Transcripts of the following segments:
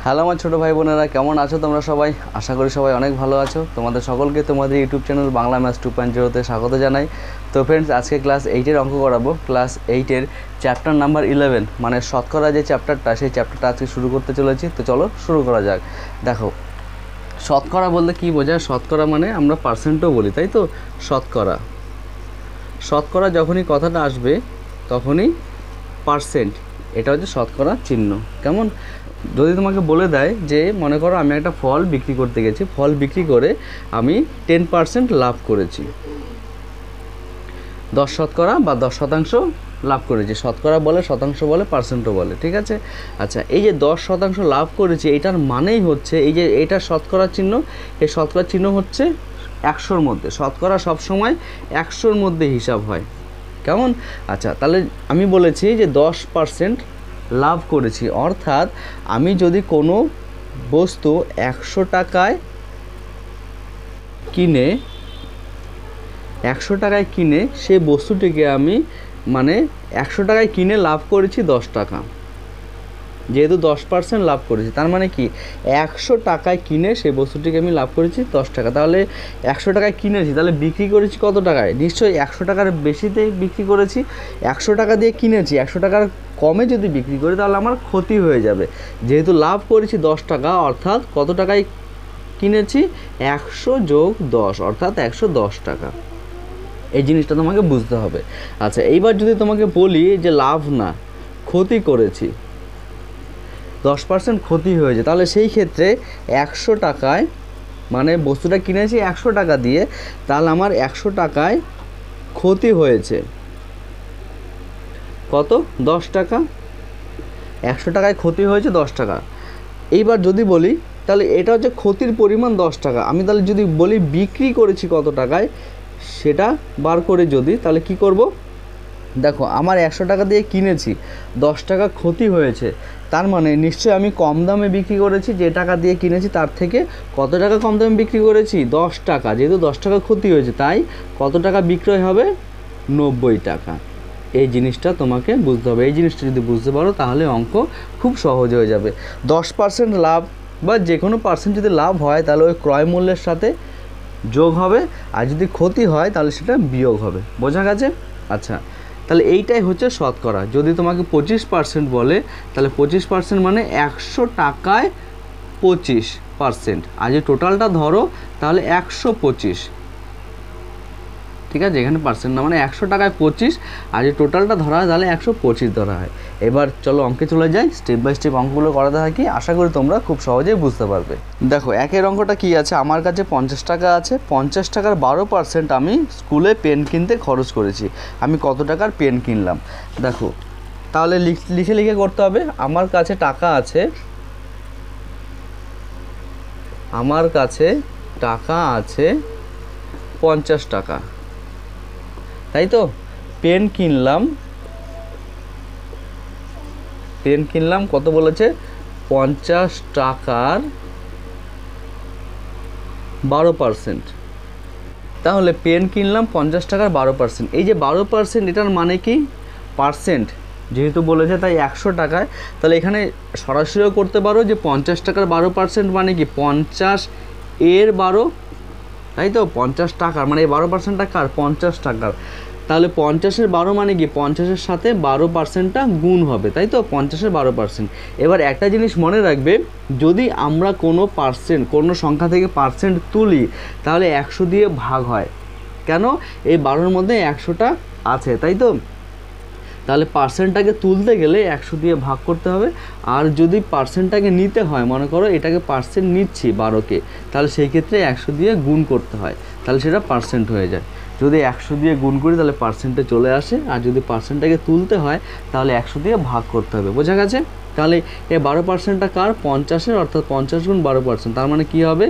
Hello আমার ছোটো ভাই বোনেরা, কেমন আছো তোমরা সবাই? আশা করি সবাই অনেক ভালো আছো। তোমাদের সকলকে তোমাদের ইউটিউব চ্যানেল বাংলা ম্যাথস 2.0-তে স্বাগত জানাই। তো ফ্রেন্ডস, আজকে ক্লাস 8-এর অঙ্ক করাবো। ক্লাস 8-এর চ্যাপ্টার নাম্বার 11 মানে শতকরা যে চ্যাপ্টারটা, সেই চ্যাপ্টারটা আজকে শুরু করতে চলেছি। তো চলো শুরু করা যাক। দেখো, শতকরা বলতে কী বোঝায়? শতকরা মানে আমরা পার্সেন্টও বলি, তাই তো? শতকরা যখনই কথাটা আসবে তখনই পার্সেন্ট, এটা হচ্ছে শতকরা চিহ্ন। কেমন? যদি তোমাকে বলে দেয় যে মনে করো আমি একটা ফল বিক্রি করতে গেছি, ফল বিক্রি করে আমি 10% লাভ করেছি, 10% বা 10% লাভ করেছি। শতকরা বলে, শতাংশ বলে, পার্সেন্টও বলে, ঠিক আছে? আচ্ছা, এই যে 10% লাভ করেছি, এটার মানেই হচ্ছে এই যে এটা শতকরা চিহ্ন, এই শতকরা চিহ্ন হচ্ছে 100-র মধ্যে। শতকরা সবসময় 100-র মধ্যে হিসাব হয়। কেমন? আচ্ছা, তাহলে আমি বলেছি যে 10% লাভ করেছি, অর্থাৎ আমি যদি কোনো বস্তু 100 টাকায় কিনে সেই বস্তুটিকে আমি 100 টাকায় কিনে লাভ করেছি 10 টাকা। যেহেতু 10% লাভ করেছি, তার মানে কি 100 টাকায় কিনে সেই বস্তুটিকে আমি লাভ করেছি 10 টাকা। তাহলে 100 টাকায় কিনেছি, তাহলে বিক্রি করেছি কত টাকায়? নিশ্চয়ই 100 টাকার বেশিতে বিক্রি করেছি। 100 টাকা দিয়ে কিনেছি, 100 টাকার কমে যদি বিক্রি করি তাহলে আমার ক্ষতি হয়ে যাবে। যেহেতু লাভ করেছি 10 টাকা, অর্থাৎ কত টাকায় কিনেছি? 100 যোগ 10 অর্থাৎ 110 টাকা। এই জিনিসটা তোমাকে বুঝতে হবে। আচ্ছা, এইবার যদি তোমাকে বলি যে লাভ না, ক্ষতি করেছি, 10% ক্ষতি হয়েছে, তাহলে সেই ক্ষেত্রে 100 টাকায় বস্তুটা কিনেছি 100 টাকা দিয়ে, তাহলে আমার 100 টাকায় ক্ষতি হয়েছে কত? 10 টাকা। 100 টাকায় ক্ষতি হয়েছে 10 টাকা। এইবার যদি বলি তাহলে এটা হচ্ছে ক্ষতির পরিমাণ 10 টাকা। আমি তাহলে যদি বলি বিক্রি করেছি কত টাকায়, সেটা বার করে যদি, তাহলে কি করব? দেখো, আমার 100 টাকা দিয়ে কিনেছি, 10 টাকা ক্ষতি হয়েছে, তার মানে নিশ্চয়ই আমি কম দামে বিক্রি করেছি। যে টাকা দিয়ে কিনেছি তার থেকে কত টাকা কম দামে বিক্রি করেছি? 10 টাকা। যেহেতু 10 টাকা ক্ষতি হয়েছে, তাই কত টাকা বিক্রয় হবে? 90 টাকা। এই জিনিসটা তোমাকে বুঝতে হবে। এই জিনিসটা যদি বুঝতে পারো তাহলে অঙ্ক খুব সহজ হয়ে যাবে। 10% লাভ বা যে কোনো পার্সেন্ট যদি লাভ হয় তাহলে ওই ক্রয় মূল্যের সাথে যোগ হবে, আর যদি ক্ষতি হয় তাহলে সেটা বিয়োগ হবে। বোঝা গেছে? আচ্ছা, তাহলে এইটাই হচ্ছে শতকরা। যদি তোমাকে 25% বলে, তাহলে 25% মানে 100 টাকায় 25%। আর যে টোটালটা ধরো তাহলে 125, ঠিক আছে? এখানে পার্সেন্ট না, 100 টাকায় 25, আর যে টোটালটা ধরা হয় তাহলে 125 ধরা হয়। এবার চলো অঙ্কে চলে যাই, স্টেপ বাই স্টেপ অঙ্কগুলো করাতে থাকি। আশা করি তোমরা খুব সহজেই বুঝতে পারবে। দেখো, একের অঙ্কটা কি আছে? আমার কাছে 50 টাকা আছে, 50 টাকার 12% আমি স্কুলে পেন কিনতে খরচ করেছি। আমি কত টাকার পেন কিনলাম? দেখো, তাহলে লিখে লিখে করতে হবে। আমার কাছে টাকা আছে 50 টাকা, তাই তো? পেন কিনলাম কত বলেছে? 50 টাকার 12%। তাহলে পেন কিনলাম 50 টাকার 12%। এই যে 12%, এটার মানে কি? পার্সেন্ট যেহেতু বলেছে, তাই 100 টাকায়। তাহলে এখানে সরাসরিও করতে পারো যে 50 টাকার 12% মানে কি? 50 এর 12, তাই তো? 50 টাকার এই 12%টা কার? 50 টাকার। তাহলে 50-এর 12 মানে কি? 50-এর সাথে 12%টা গুণ হবে, তাই তো? 50-এর 12%। এবার একটা জিনিস মনে রাখবে, যদি আমরা কোনো সংখ্যা থেকে পার্সেন্ট তুলি তাহলে 100 দিয়ে ভাগ হয়। কেন? এই 12-এর মধ্যে 100টা আছে, তাই তো? তাহলে পার্সেন্টটাকে তুলতে গেলে 100 দিয়ে ভাগ করতে হবে। আর যদি পার্সেন্টটাকে নিতে হয়, মনে করো এটাকে পার্সেন্ট নিচ্ছি 12কে, তাহলে সেই ক্ষেত্রে 100 দিয়ে গুণ করতে হয়, তাহলে সেটা পার্সেন্ট হয়ে যায়। যদি 100 দিয়ে গুণ করি তাহলে পার্সেন্টে চলে আসে, আর যদি পার্সেন্টটাকে তুলতে হয় তাহলে 100 দিয়ে ভাগ করতে হবে। বোঝা গেছে? তাহলে এই 12%টা কার? 50-এর, অর্থাৎ 50 গুণ 12%। তার মানে কী হবে?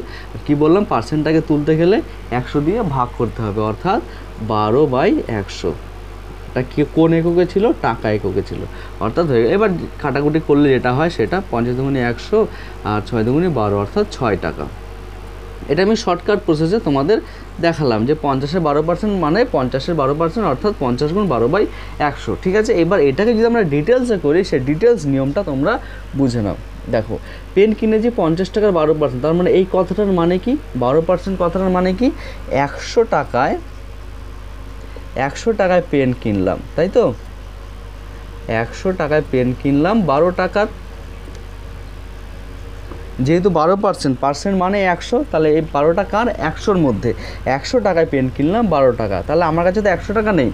কি বললাম? পার্সেন্টটাকে তুলতে গেলে 100 দিয়ে ভাগ করতে হবে, অর্থাৎ 12/100। তা কি কোন এককে ছিল? টাকা এককে ছিল, অর্থাৎ হয়ে গেল। এবার কাটাকুটি করলে যেটা হয় সেটা 50 দুগুণে 100 আর 6 দুগুণে 12, অর্থাৎ 6 টাকা। এটা আমি শর্টকাট প্রসেসে তোমাদের দেখালাম যে 50-এর 12% মানে 50-এর 12%, অর্থাৎ 50 গুণ 12/100। ঠিক আছে? এবার এটাকে যদি আমরা ডিটেলসে করি, সেই ডিটেলস নিয়মটা তোমরা বুঝে নাও। দেখো পেন কিনেছি 50 টাকার 12%, তার মানে এই কথাটার মানে কি 12% কথাটার মানে কি 100 টাকায় পেন কিনলাম, তাই তো 100 টাকায় পেন কিনলাম 12 টাকার, যেহেতু 12% মানে 100, তাহলে এই 12 টাকার 100-র মধ্যে 100 টাকায় পেন কিনলাম 12 টাকা, তাহলে আমার কাছে তো 100 টাকা নেই,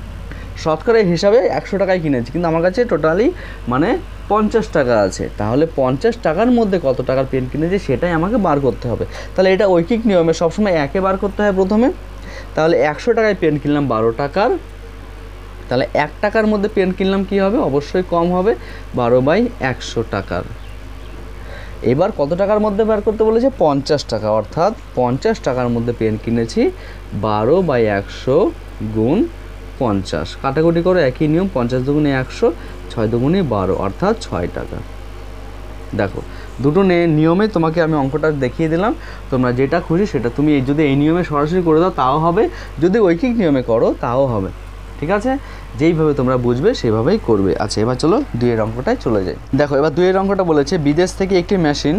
শতকরা হিসাবে 100 টাকায় কিনেছি, কিন্তু আমার কাছে টোটালি মানে 50 টাকা আছে। তাহলে 50 টাকার মধ্যে কত টাকার পেন কিনেছি সেটাই আমাকে বার করতে হবে। তাহলে এটা ঐকিক নিয়মে সবসময় একে বার করতে হয় প্রথমে। তাহলে 100 টাকায় পেন কিনলাম 12 টাকার, তাহলে 1 টাকার মধ্যে পেন কিনলাম কি হবে, অবশ্যই কম হবে 12/100 টাকার। এবার কত টাকার মধ্যে বার করতে বলেছে 50 টাকা, অর্থাৎ 50 টাকার মধ্যে পেন কিনেছি 12/100 গুণ 50, কাটাকুটি করে একই নিয়ম, 50 দুগুণে 100, 6 দুগুণে 12, অর্থাৎ 6 টাকা। দেখো দুটো নিয়মে তোমাকে আমি অঙ্কটা দেখিয়ে দিলাম, তোমরা যেটা খুশি সেটা তুমি যদি এই নিয়মে সরাসরি করে দাও তাও হবে, যদি ঐকিক নিয়মে করো তাও হবে, ঠিক আছে, যেইভাবে তোমরা বুঝবে সেভাবেই করবে। আচ্ছা এবার চলো 2-এর অঙ্কটায় চলে যাই। দেখো এবার 2-এর অঙ্কটা বলেছে বিদেশ থেকে একটি মেশিন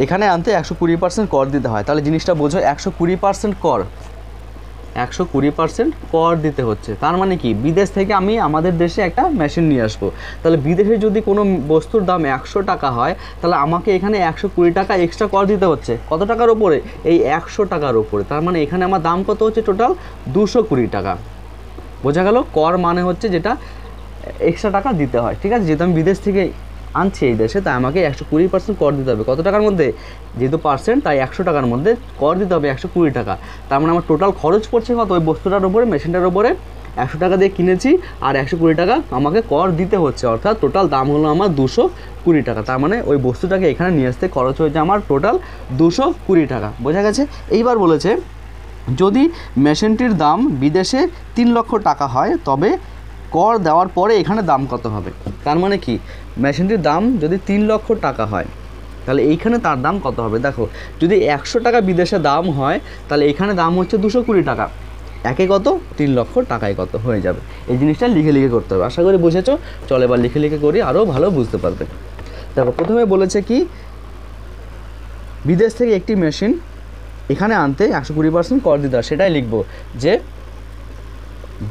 এখানে আনতে 120% কর দিতে হয়, তাহলে জিনিসটা বোঝো 120% কর, 120% কর দিতে হচ্ছে, তার মানে কি বিদেশ থেকে আমি আমাদের দেশে একটা মেশিন নিয়ে আসবো, তাহলে বিদেশে যদি কোনো বস্তুর দাম 100 টাকা হয় তাহলে আমাকে এখানে 120 টাকা এক্সট্রা কর দিতে হচ্ছে, কত টাকার ওপরে, এই 100 টাকার ওপরে, তার মানে এখানে আমার দাম কত হচ্ছে টোটাল 220 টাকা। বোঝা গেল, কর মানে হচ্ছে যেটা এক্সট্রা টাকা দিতে হয়, ঠিক আছে, যেহেতু আমি বিদেশ থেকে আনছি এই দেশে তাই আমাকে 120% কর দিতে হবে, কত টাকার মধ্যে, যেহেতু পার্সেন্ট তাই 100 টাকার মধ্যে কর দিতে হবে 120 টাকা, তার মানে আমার টোটাল খরচ পড়ছে কত, ওই বস্তুটার উপরে মেশিনটার উপরে 100 টাকা দিয়ে কিনেছি আর 120 টাকা আমাকে কর দিতে হচ্ছে, অর্থাৎ টোটাল দাম হলো আমার 220 টাকা, তার মানে ওই বস্তুটাকে এখানে নিয়ে আসতে খরচ হয়েছে আমার টোটাল 220 টাকা। বোঝা গেছে। এইবার বলেছে যদি মেশিনটির দাম বিদেশে 3 লক্ষ টাকা হয় তবে কর দেওয়ার পরে এখানে দাম কত হবে, তার মানে কি মেশিনটির দাম যদি 3 লক্ষ টাকা হয় তাহলে এইখানে তার দাম কত হবে। দেখো যদি 100 টাকা বিদেশে দাম হয় তাহলে এখানে দাম হচ্ছে 220 টাকা, একে কত 3 লক্ষ টাকায় কত হয়ে যাবে, এই জিনিসটা লিখে লিখে করতে হবে। আশা করি বুঝেছো, চলো এবার লিখে লিখে করি, আরও ভালো বুঝতে পারবে। দেখো প্রথমে বলেছে কি বিদেশ থেকে একটি মেশিন এখানে আনতে 120% কর দিতে হয়, সেটাই লিখব যে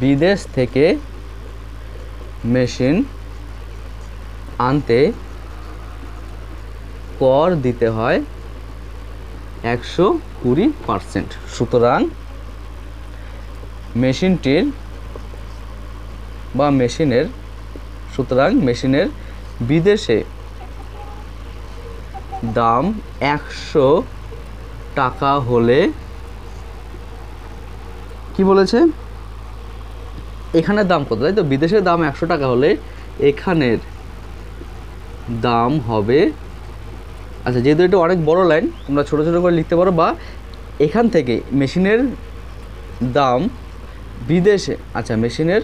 বিদেশ থেকে মেশিন আনতে কর দিতে হয় 120%, সুতরাং মেশিনের বিদেশে দাম 100 টাকা হলে কি বলেছে এখানের দাম কত, তাই তো বিদেশের দাম 100 টাকা হলে এখানের দাম হবে, আচ্ছা যেহেতু এটা অনেক বড় লাইন তোমরা ছোটো ছোটো করে লিখতে পারো, বা এখান থেকে মেশিনের দাম বিদেশে, আচ্ছা মেশিনের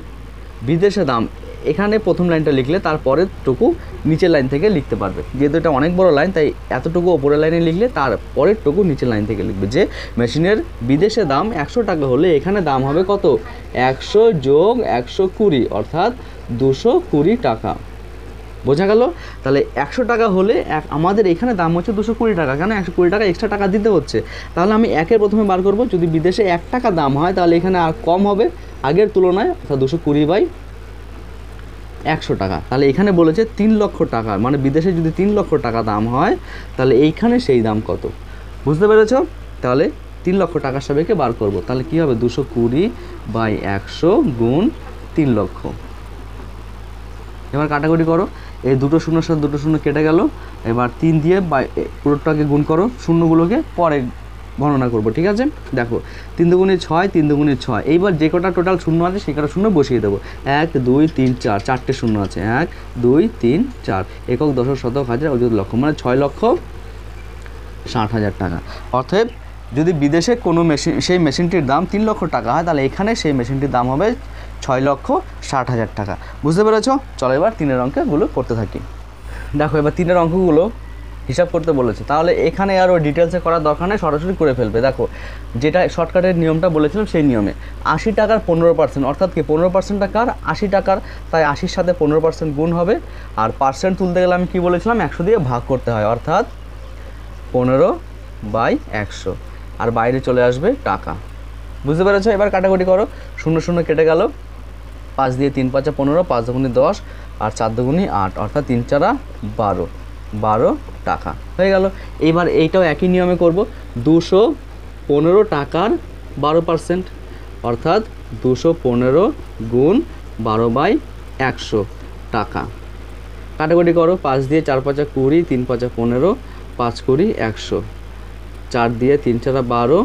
বিদেশে দাম এখানে প্রথম লাইনটা লিখলে তারপরের টুকু নিচের লাইন থেকে লিখতে পারবে, যেহেতু এটা অনেক বড় লাইন তাই এতটুকু ওপরের লাইনে লিখলে তারপরের টুকু নিচের লাইন থেকে লিখবে যে মেশিনের বিদেশে দাম 100 টাকা হলে এখানে দাম হবে কত, 100 যোগ 120 অর্থাৎ 220 টাকা। বোঝা গেল। তাহলে 100 টাকা হলে আমাদের এখানে দাম হচ্ছে 220 টাকা, কেন 120 টাকা এক্সট্রা টাকা দিতে হচ্ছে, তাহলে আমি একের প্রথমে বার করব, যদি বিদেশে 1 টাকা দাম হয় তাহলে এখানে আর কম হবে আগের তুলনায়, অর্থাৎ 220/100 টাকা। তাহলে এখানে বলেছে 3 লক্ষ টাকা, মানে বিদেশে যদি 3 লক্ষ টাকা দাম হয় তাহলে এইখানে সেই দাম কত, বুঝতে পেরেছ। তাহলে 3 লক্ষ টাকার সাপেক্ষে বার করব, তাহলে কী হবে 220/100 গুণ 3 লক্ষ। এবার কাটাকুটি করো, এই দুটো শূন্যর সাথে দুটো শূন্য কেটে গেল, এবার 3 দিয়ে পুরোটাকে গুণ করো, শূন্যগুলোকে পরে গণনা করব, ঠিক আছে। দেখো 3 দুগুণে 6, 3 দুগুণে 6, এইবার যে কটা টোটাল শূন্য আছে সে কটা শূন্য বসিয়ে দেবো, 1 2 3 4, 4টে শূন্য আছে, 1 2 3 4, একক দশক শতক হাজার অযুত লক্ষ, মানে 6,60,000 টাকা। অর্থাৎ যদি বিদেশে কোনো সেই মেশিনটির দাম 3 লক্ষ টাকা হয় তাহলে এখানে সেই মেশিনটির দাম হবে 6,60,000 টাকা। বুঝতে পেরেছ। চলো এবার 3-এর অঙ্কগুলো করতে থাকি। দেখো এবার 3-এর অঙ্কগুলো হিসাব করতে বলেছে, তাহলে এখানে আরও ডিটেলসে করার দরকার নেই, সরাসরি করে ফেলবে। দেখো যেটা শর্টকাটের নিয়মটা বলেছিলাম সেই নিয়মে 80 টাকার 15%, অর্থাৎ কি 15%টা কার 80 টাকার, তাই 80-র সাথে 15% গুণ হবে। আর পার্সেন্ট তুলতে গেলে আমি কী বলেছিলাম 100 দিয়ে ভাগ করতে হয়, অর্থাৎ 15/100, আর বাইরে চলে আসবে টাকা। বুঝতে পেরেছো? এবার কাটাকুটি করো, 0 0 কেটে গেল, 5 দিয়ে 3 5 15, 5 দুগুণে 10 আর 4 দুগুণে 8, অর্থাৎ 3 4 12, 12 টাকা হয়ে গেল। এইবার এইটাও একই নিয়মে করব, 215 টাকার 12%, অর্থাৎ 215 গুণ 12/100 টাকা। কাটাকুটি করো, 5 দিয়ে 4 5 20, 3 5 15, 5 20 100, 4 দিয়ে 3 4 12,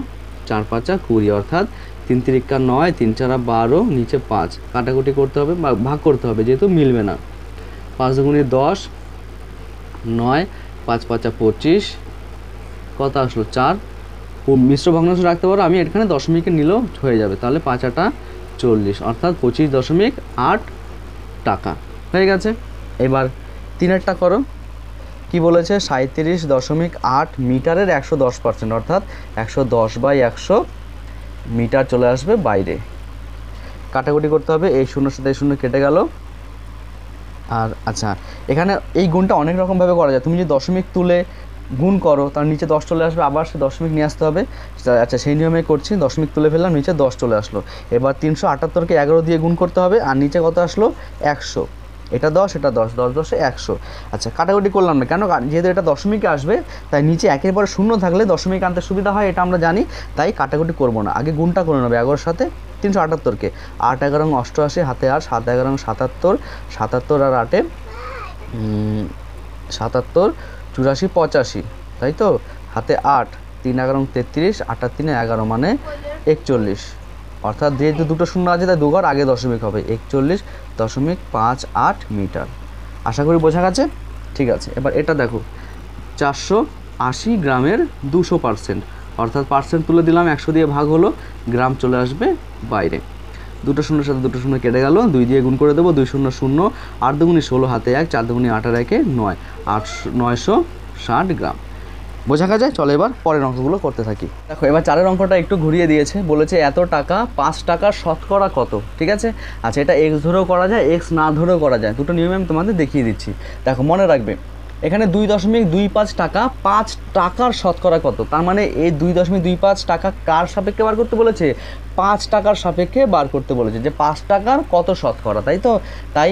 4 5 20, অর্থাৎ 3 3 9, 3 4 12, নিচে 5। কাটাকুটি করতে হবে বা ভাগ করতে হবে, যেহেতু মিলবে না। 5 দুগুণে 10, 9, 5 5 25, কত আসলো 4। মিশ্র ভগ্নাংশ রাখতে পারো, আমি এখানে দশমিকে নিলেও হয়ে যাবে, তাহলে 5 8 40, অর্থাৎ 25.8 টাকা হয়ে গেছে। এবার 3-এরটা করো, কি বলেছে 37.8 মিটারের 110%, অর্থাৎ 110/100 মিটার চলে আসবে বাইরে। কাটাকুটি করতে হবে, এই 0 সাথে 0 কেটে গেল। আর আচ্ছা, এখানে এই গুণটা অনেক রকমভাবে করা যায়, তুমি যদি দশমিক তুলে গুণ করো তার নিচে 10 চলে আসবে, আবার সে দশমিক নিয়ে আসতে হবে। আচ্ছা, সেই নিয়মে করছি, দশমিক তুলে ফেললাম, নিচে 10 চলে আসলো। এবার 378কে 11 দিয়ে গুণ করতে হবে, আর নিচে কত আসলো 100, এটা 10 এটা 10, 10 10 100। আচ্ছা, কাটাকুটি করলাম না কেন, যেহেতু এটা দশমিকে আসবে, তাই নিচে একের পরে 0 থাকলে দশমিক আনতে সুবিধা হয়, এটা আমরা জানি, তাই কাটাকুটি করবো না, আগে গুণটা করে নেবে 11-এর সাথে 378কে। 8 11 88, হাতে 8, 7 11 77, 77 আর 8 77, 84 85, তাই তো, হাতে 8, 3 11 33, 8 আর 3 11, মানে 41, অর্থাৎ যেহেতু দুটো শূন্য আছে তাই দুঘর আগে দশমিক হবে, 41.58 মিটার। আশা করি বোঝা গেছে। ঠিক আছে, এবার এটা দেখো, 480 গ্রামের 200%, অর্থাৎ পার্সেন্ট তুলে দিলাম, 100 দিয়ে ভাগ হলো, গ্রাম চলে আসবে বাইরে। দুটো শূন্যর সাথে দুটো শূন্য কেটে গেল, 2 দিয়ে গুণ করে দেবো, 2 0 0, 8 দুগুণে 16, হাতে 1, 4 দুগুণে 8 আর 1 9, 960 গ্রাম। বোঝা গেছে? চলো এবার পরের অঙ্কগুলো করতে থাকি। দেখো এবার 4-এর অঙ্কটা একটু ঘুরিয়ে দিয়েছে, বলেছে এত টাকা 5 টাকার শতকরা কত। ঠিক আছে, আচ্ছা এটা এক্স ধরেও করা যায়, এক্স না ধরেও করা যায়, দুটো নিয়মে আমি তোমাদের দেখিয়ে দিচ্ছি। দেখো মনে রাখবে, এখানে 2.25 টাকা, 5 টাকার শতকরা কত, তার মানে এই 2.25 টাকা কার সাপেক্ষে বার করতে বলেছে, 5 টাকার সাপেক্ষে বার করতে বলেছে, যে 5 টাকার কত শতকরা, তাই তো। তাই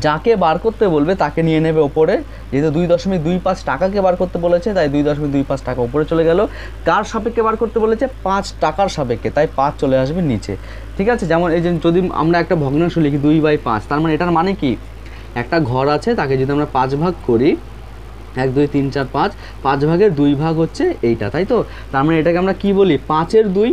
যাকে বার করতে বলবে তাকে নিয়ে নেবে ওপরে, যেহেতু 2.25 টাকাকে বার করতে বলেছে, তাই 2.25 টাকা ওপরে চলে গেল। কার সাপেক্ষে বার করতে বলেছে, 5 টাকার সাপেক্ষে, তাই 5 চলে আসবে নিচে। ঠিক আছে, যেমন এই যে যদি আমরা একটা ভগ্নাংশ লিখি 2/5, তার মানে এটার মানে কি, একটা ঘর আছে, তাকে যদি আমরা 5 ভাগ করি, 1 2 3 4 5, 5 ভাগের 2 ভাগ হচ্ছে এইটা, তাই তো। তার মানে এটাকে আমরা কি বলি, 5-এর 2,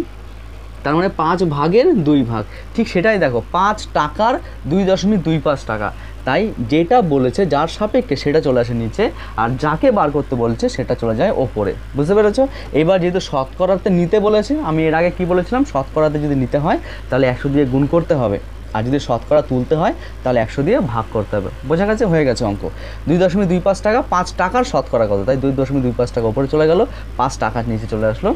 তার মানে 5 ভাগের 2 ভাগ। ঠিক সেটাই দেখো, 5 টাকার 2.25 টাকা, তাই যেটা বলেছে যার সাপেক্ষে সেটা চলে আসে নিচে, আর যাকে বার করতে বলছে সেটা চলে যায় ওপরে। বুঝতে পেরেছো? এবার যেহেতু শতকরাতে নিতে বলেছে, আমি এর আগে কি বলেছিলাম, শতকরাতে যদি নিতে হয় তাহলে 100 দিয়ে গুণ করতে হবে, আর যদি শতকরা তুলতে হয় তাহলে 100 দিয়ে ভাগ করতে হবে। বোঝা গেছে? হয়ে গেছে অঙ্ক। 2.25 টাকা, 5 টাকার শতকরা কত, তাই 2.25 টাকা উপরে চলে গেল, 5 টাকার নিচে চলে আসলো,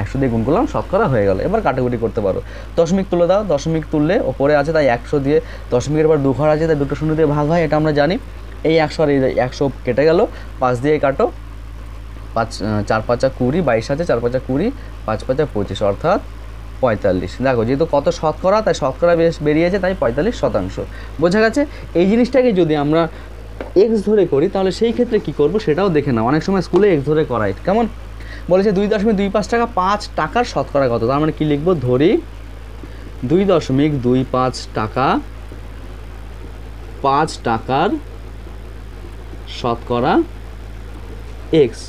100 দিয়ে গুণ করলাম, শতকরা হয়ে গেল। এবার কাটাকুটি করতে পারো, দশমিক তুলে দাও, দশমিক তুললে ওপরে আছে তাই 100 দিয়ে, দশমিকের পর 2 ঘর আছে তাই দুটো শূন্য দিয়ে ভাগ হয়, এটা আমরা জানি। এই 100 আর এই 100 কেটে গেল, 5 দিয়ে কাটো, 5 4 5 20, 22 আছে, 4 5 20, 5 5 25, অর্থাৎ 45। দেখো যেহেতু কত শতকরা, তাই শতকরা বেশ বেরিয়েছে, তাই 45%। বোঝা গেছে? এই জিনিসটাকে যদি আমরা এক্স ধরে করি তাহলে সেই ক্ষেত্রে কি করব সেটাও দেখে নাও, অনেক সময় স্কুলে এক্স ধরে করায়। কেমন বলেছে, 2.25 টাকা, 5 টাকার শতকরা কত, তার মানে কি লিখবো, ধরি 2.25 টাকা, 5 টাকার শতকরা এক্স।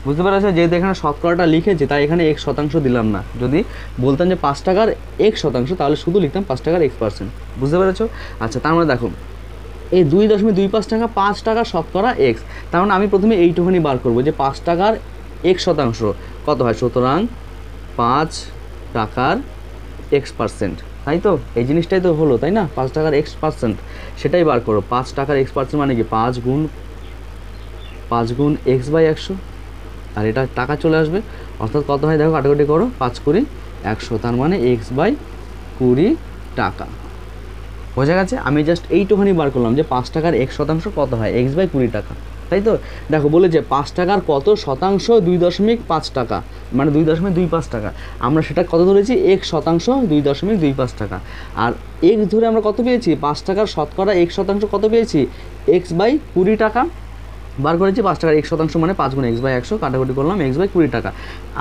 বুঝতে পেরেছো? যেহেতু এখানে শতকরাটা লিখেছি তাই এখানে x শতাংশ দিলাম না, যদি বলতাম যে 5 টাকার x শতাংশ তাহলে শুধু লিখতাম 5 টাকার x%। বুঝতে পেরেছো? আচ্ছা, তার মানে দেখো এই 2.25 টাকা, 5 টাকার শতকরা x, তার মানে আমি প্রথমে এইটুখানি বার করবো যে 5 টাকার x শতাংশ কত হয়, সুতরাং 5 টাকার x%, তাই তো। এই জিনিসটাই তো হলো, তাই না, 5 টাকার x%, সেটাই বার করো। 5 টাকার x% মানে কি, 5 গুণ 5 গুণ x/100, আর এটা টাকা চলে আসবে, অর্থাৎ কত হয় দেখো, কাটাকুটি করো, 5 কুড়ি 100, তার মানে x/20 টাকা। বোঝা গেছে? আমি জাস্ট এইটুখানি বার করলাম যে 5 টাকার 1% কত হয়, x/20 টাকা, তাই তো? দেখো বলে যে 5 টাকার কত শতাংশ, 2.5 টাকা, মানে 2.25 টাকা। আমরা সেটা কত ধরেছি, 1% 2.25 টাকা। আর x ধরে আমরা কত পেয়েছি, 5 টাকার শতকরা 1% কত পেয়েছি, x/20 টাকা বার করেছি। 5 টাকার 1% মানে 5 গুণ x/100, কাটাকুটি করলাম, x/20 টাকা।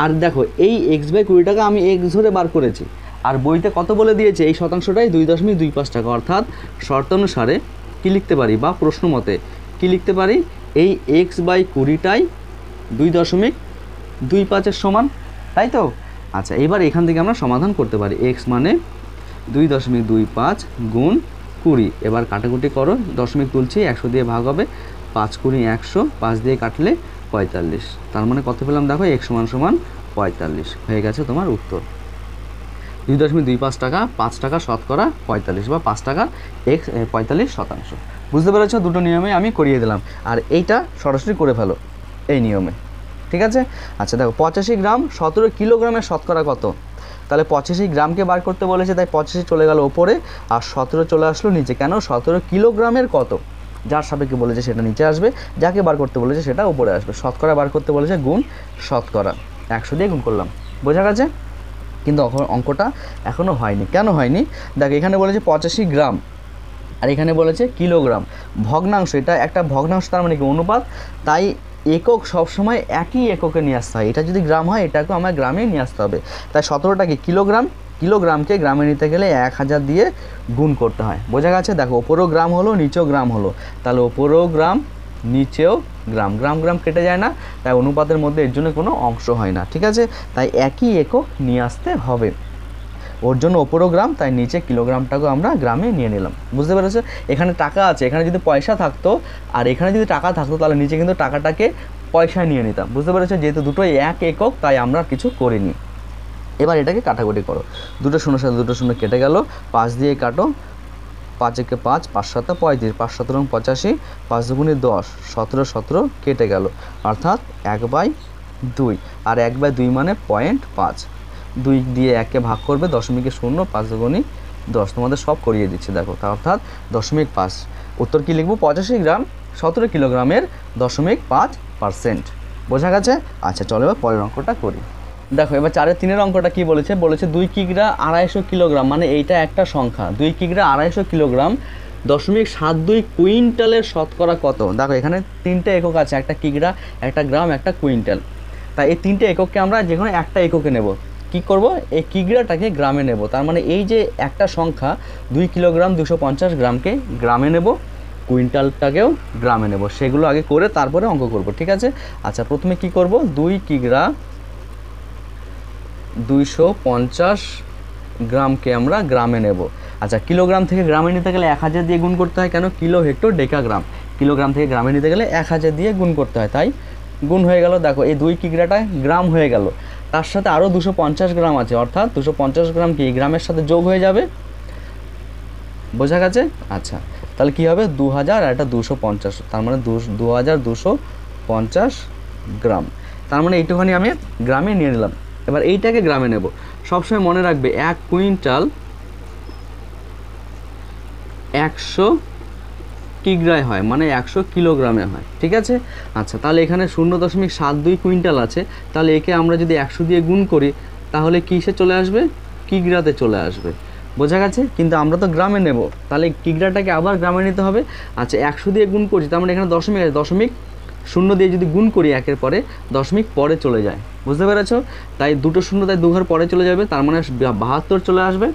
আর দেখো এই x/20 টাকা আমি x ধরে বার করেছি, আর বইতে কত বলে দিয়েছে, এই শতাংশটাই 2.25 টাকা। অর্থাৎ শর্ত অনুসারে কী লিখতে পারি, বা প্রশ্ন মতে কী লিখতে পারি, এই x/20টাই 2.25-এর সমান, তাই তো? আচ্ছা, এবার এখান থেকে আমরা সমাধান করতে পারি। x মানে 2.25 গুণ 20, এবার কাটাকুটি করো, দশমিক তুলছি, 100 দিয়ে ভাগ হবে, 5 কুড়ি 100, 5 দিয়ে কাটলে 45, তার মানে কত পেলাম দেখো, x সমান 45, হয়ে গেছে তোমার উত্তর। 2.25 টাকা, 5 টাকা শতকরা 45, বা 5 টাকা 45%। বুঝতে পেরেছ? দুটো নিয়মে আমি করিয়ে দিলাম, আর এইটা সরাসরি করে ফেলো এই নিয়মে, ঠিক আছে? আচ্ছা দেখো, 85 গ্রাম 17 কিলোগ্রামের শতকরা কত? তাহলে 85 গ্রামকে বার করতে বলেছে, তাই 85 চলে গেল ওপরে, আর 17 চলে আসলো নিচে। কেন? 17 কিলোগ্রামের কত, যার সাপেক্ষে বলেছে সেটা নিচে আসবে, যাকে বার করতে বলেছে সেটা উপরে আসবে। শতকরা বার করতে বলেছে, গুণ শতকরা, 100 দিয়ে গুণ করলাম। বোঝা গেছে? কিন্তু অঙ্কটা এখনও হয়নি। কেন হয়নি? দেখ, এখানে বলেছে 85 গ্রাম, আর এখানে বলেছে কিলোগ্রাম, ভগ্নাংশ, এটা একটা ভগ্নাংশ, তার মানে কি অনুপাত, তাই একক সবসময় একই এককে নিয়ে আসতে হয়। এটা যদি গ্রাম হয়, এটাকেও আমার গ্রামে নিয়ে আসতে হবে। তাই 17টাকে কিলোগ্রাম, কিলোগ্রামকে গ্রামে নিতে গেলে 1000 দিয়ে গুণ করতে হয়। বোঝা গেছে? দেখো, ওপরেও গ্রাম হলো, নিচেও গ্রাম হলো, তাহলে ওপরেও গ্রাম, নিচেও গ্রাম, গ্রাম গ্রাম কেটে যায় না, তাই অনুপাতের মধ্যে এর জন্য কোনো অংশ হয় না, ঠিক আছে? তাই একই একক নিয়ে আসতে হবে। ওর জন্য ওপরও গ্রাম, তাই নিচে কিলোগ্রামটাকেও আমরা গ্রামে নিয়ে নিলাম। বুঝতে পেরেছো? এখানে টাকা আছে, এখানে যদি পয়সা থাকতো আর এখানে যদি টাকা থাকতো, তাহলে নিচে কিন্তু টাকাটাকে পয়সায় নিয়ে নিতাম। বুঝতে পেরেছো? যেহেতু দুটোই এক একক, তাই আমরা কিছু করিনি। এবার এটাকে কাটাকুটি করো, দুটো শূন্যর সাথে দুটো শূন্য কেটে গেল, 5 দিয়ে কাটো, 5 একে 5, 5 7 35, 5 7 85, 5 দুগুণে 10, 17 17 কেটে গেল, অর্থাৎ 1/2, আর 1/2 মানে 0.5, 2 দিয়ে 1কে ভাগ করবে, দশমিকে 0, 5 দুগুণে 10, তোমাদের সব করিয়ে দিচ্ছে দেখো, তা অর্থাৎ 0.5। উত্তর কী লিখবো? 85 গ্রাম 17 কিলোগ্রামের 0.5%। বোঝা গেছে? আচ্ছা, চলো এবার পরের অঙ্কটা করি। দেখো, এবার 4-এর 3-এর অঙ্কটা কী বলেছে, 2 কিগ্রা 250 কিলোগ্রাম, মানে এইটা একটা সংখ্যা, 2 কিগ্রা 250 কিলোগ্রাম 0.72 কুইন্টালের শতকরা কত? দেখো, এখানে 3টে একক আছে, একটা কিগ্রা, একটা গ্রাম, একটা কুইন্টাল। তাই এই 3টে একককে আমরা যে কোনো একটা এককে নেব। কী করব? এই কিগ্রাটাকে গ্রামে নেব, তার মানে এই যে একটা সংখ্যা 2 কিলোগ্রাম 250 গ্রামকে গ্রামে নেব, কুইন্টালটাকেও গ্রামে নেব। সেগুলো আগে করে তারপরে অঙ্ক করব, ঠিক আছে? আচ্ছা, প্রথমে কি করব, 2 কিগ্রা 250 গ্রামকে আমরা গ্রামে নেব। আচ্ছা, কিলোগ্রাম থেকে গ্রামে নিতে গেলে 1000 দিয়ে গুণ করতে হয়। কেন? কিলো হেক্টর ডেকাগ্রাম, কিলোগ্রাম থেকে গ্রামে নিতে গেলে 1000 দিয়ে গুণ করতে হয়, তাই গুণ হয়ে গেল। দেখো, এই 2 কিগ্রাটা গ্রাম হয়ে গেল, তার সাথে আরও 250 গ্রাম আছে, অর্থাৎ 250 গ্রাম কি গ্রামের সাথে যোগ হয়ে যাবে। বোঝা গেছে? আচ্ছা, তাহলে কী হবে, 2000 আর এটা 250, তার মানে 2250 গ্রাম। তার মানে এইটুখানি আমি গ্রামে নিয়ে নিলাম। এবার এইটাকে গ্রামে নেব। সবসময় মনে রাখবে, 1 কুইন্টাল 100 কিগ্রায় হয়, মানে 100 কিলোগ্রামে হয়, ঠিক আছে? আচ্ছা, তাহলে এখানে 0.72 কুইন্টাল আছে, তাহলে একে আমরা যদি 100 দিয়ে গুণ করি, তাহলে কিসে চলে আসবে? কিগ্রাতে চলে আসবে। বোঝা গেছে? কিন্তু আমরা তো গ্রামে নেব, তাহলে কিগ্রাটাকে আবার গ্রামে নিতে হবে। আচ্ছা, 100 দিয়ে গুণ করছি, তার মানে এখানে দশমিক আছে, দশমিক 0 দিয়ে যদি গুণ করি একের পরে, দশমিক পরে চলে যায়। বুঝতে পেরেছ? তাই দুটো শূন্য, তাই 2 ঘর পরে চলে যাবে, তার মানে 72 চলে আসবে।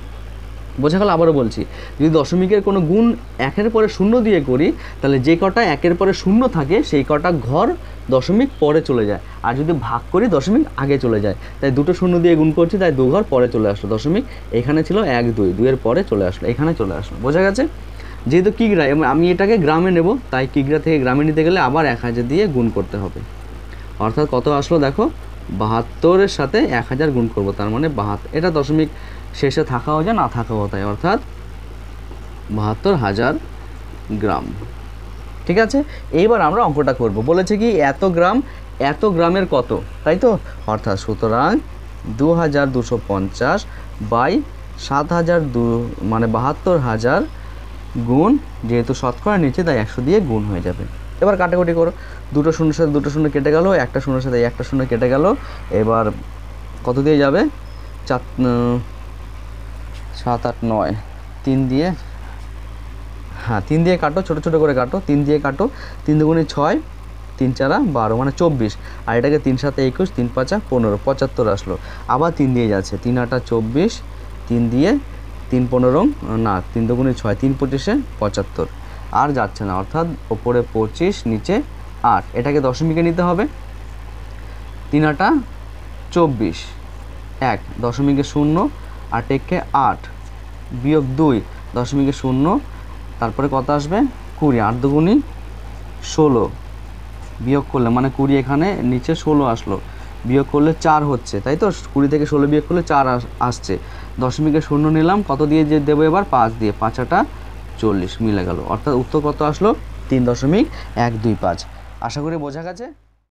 বোঝা গেল? আবারও বলছি, যদি দশমিকের কোনো গুণ 1-এর পরে 0 দিয়ে করি, তাহলে যে কটা 1-এর পরে 0 থাকে সেই কটা ঘর দশমিক পরে চলে যায়, আর যদি ভাগ করি দশমিক আগে চলে যায়। তাই দুটো 0 দিয়ে গুণ করছি, তাই 2 ঘর পরে চলে আসলো। দশমিক এখানে ছিল 1 2, 2-এর পরে চলে আসলো, এখানে চলে আসলো। বোঝা গেছে? যেহেতু কিগ্রা, এবং আমি এটাকে গ্রামে নেব, তাই কিগ্রা থেকে গ্রামে নিতে গেলে আবার 1000 দিয়ে গুণ করতে হবে। অর্থাৎ কত আসলো দেখো, 72-এর সাথে 1000 গুণ করব, তার মানে 72। এটা দশমিক শেষে থাকাও যায়, না থাকাও তাই, অর্থাৎ 72,000 গ্রাম। ঠিক আছে, এইবার আমরা অঙ্কটা করব। বলেছে কি এত গ্রাম, এত গ্রামের কত, তাই তো? অর্থাৎ সুতরাং 2250 বাই 7000 মানে 72,000 গুণ, যেহেতু শতকরা নিচে তাই 100 দিয়ে গুণ হয়ে যাবে। এবার কাটাকুটি করো, দুটো শূন্যের সাথে দুটো শূন্য কেটে গেল, একটা শূন্যের সাথে একটা শূন্য কেটে গেল। এবার কত দিয়ে যাবে? 4 7 8 9, 3 দিয়ে, হ্যাঁ 3 দিয়ে কাটো, ছোটো ছোটো করে কাটো, 3 দিয়ে কাটো। 3 দুগুণে 6, 3 4 12 মানে 24, আর এটাকে 3 7 21, 3 5 15, 75 আসলো। আবার 3 দিয়ে যাচ্ছে, 3 8 24, 3 দিয়ে 3 15 না, 3 দুগুণে 6, 3 25 75, আর যাচ্ছে না, অর্থাৎ ওপরে 25 নিচে 8। এটাকে দশমিকে নিতে হবে, 3 8 24, 1 দশমিকে 0, 8 1 8 বিয়োগ 2 দশমিকে 0, তারপরে কত আসবে? 20, 8 দুগুণি 16, বিয়োগ করলে মানে 20 এখানে নিচে 16 আসলো, বিয়োগ করলে 4 হচ্ছে, তাই তো? 20 থেকে 16 বিয়োগ করলে 4 আসছে। দশমিকে 0 নিলাম, কত দিয়ে যে দেবো এবার? 5 দিয়ে, 5 8 40 মিলে গেল। অর্থাৎ উত্তর কত আসলো? 3.125। আশা করি বোঝা গেছে।